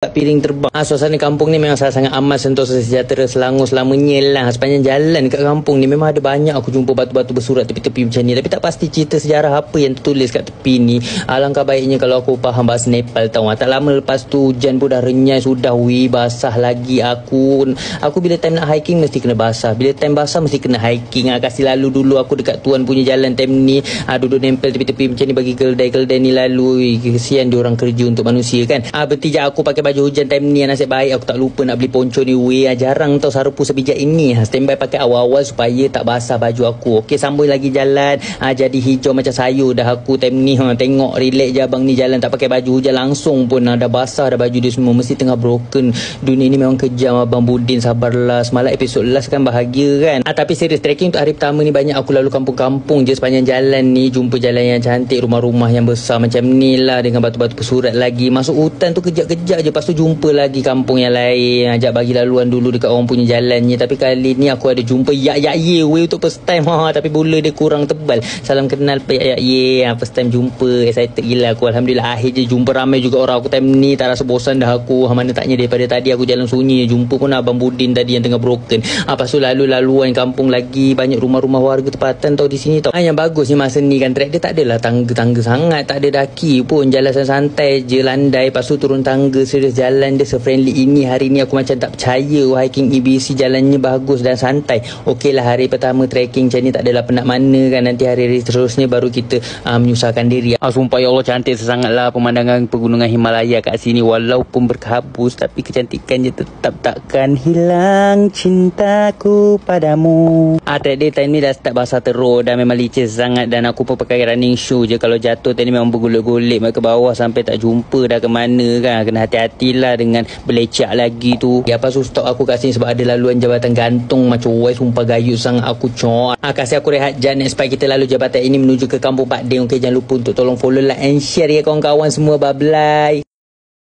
piring terbang. Suasana kampung ni memang sangat amat sentosa sejahtera Selangor selamanya lah. Sepanjang jalan dekat kampung ni memang ada banyak aku jumpa batu-batu bersurat tepi-tepi macam ni. Tapi tak pasti cerita sejarah apa yang tertulis kat tepi ni. Alangkah baiknya kalau aku faham bahasa Nepal tau. Tak lama lepas tu hujan pun dah renyai sudah. Basah lagi aku. Aku bila time nak hiking mesti kena basah. Bila time basah mesti kena hiking. Kasih lalu dulu aku dekat tuan punya jalan time ni. Duduk nempel tepi-tepi macam ni bagi keldai-keldai ni lalu. Kesian diorang kerja untuk manusia kan. Berhenti je aku pakai baju hujan time ni. Nasib baik aku tak lupa nak beli poncho ni. Jarang tau sarupu sebijak ini. Standby pakai awal-awal supaya tak basah baju aku. Okey, sambung lagi jalan. Jadi hijau macam sayur dah aku time ni. Tengok relax je abang ni jalan tak pakai baju hujan langsung pun dah basah dah baju dia semua. Mesti tengah broken. Dunia ni memang kejam abang Budin. Sabarlah. Semalam episod last kan bahagia kan. Tapi serius trekking untuk hari pertama ni banyak aku lalu kampung-kampung je sepanjang jalan ni. Jumpa jalan yang cantik, rumah-rumah yang besar macam ni lah dengan batu-batu bersurat lagi. Masuk hutan tu kejap-kejap je. Lepas tu jumpa lagi kampung yang lain. Ajak bagi laluan dulu dekat orang punya jalannya. Tapi kali ni aku ada jumpa Yak Ye weh untuk first time. Tapi bola dia kurang tebal. Salam kenal Pak Yak Ye. First time jumpa. Excited gila aku. Alhamdulillah akhir je jumpa ramai juga orang aku time ni. Tak rasa bosan dah aku. Mana taknya daripada tadi aku jalan sunyi. Jumpa pun abang Budin tadi yang tengah broken. Lepas tu lalu-laluan kampung lagi. Banyak rumah-rumah warga tempatan tau di sini tau. Yang bagus ni masa ni kan track dia tak adalah tangga-tangga sangat. Tak ada daki pun. Jalan santai je landai. Lepas tu turun tangga. Serius jalan dia se-friendly ini. Hari ni aku macam tak percaya hiking EBC jalannya bagus dan santai. Okey lah hari pertama trekking macam ni tak adalah penat mana kan. Nanti hari-hari seterusnya baru kita menyusahkan diri. Sumpah ya Allah cantik sesangatlah pemandangan pegunungan Himalaya kat sini. Walaupun berkabus tapi kecantikannya tetap takkan hilang cintaku padamu. Track day time ni dah start basah teruk dan memang licin sangat. Dan aku pun pakai running shoe je. Kalau jatuh tadi memang bergolek-golek ke bawah sampai tak jumpa dah ke mana kan. Kena hati-hatilah dengan belecak lagi tu. Lepas tu stop aku kat sini sebab ada laluan jabatan gantung macam weh sumpah gayut sangat aku cok. Kasih aku rehat jap supaya kita lalu jabatan ini menuju ke kampung Pak Deng. Okey, jangan lupa untuk tolong follow, like and share ya kawan-kawan semua. Bye bye.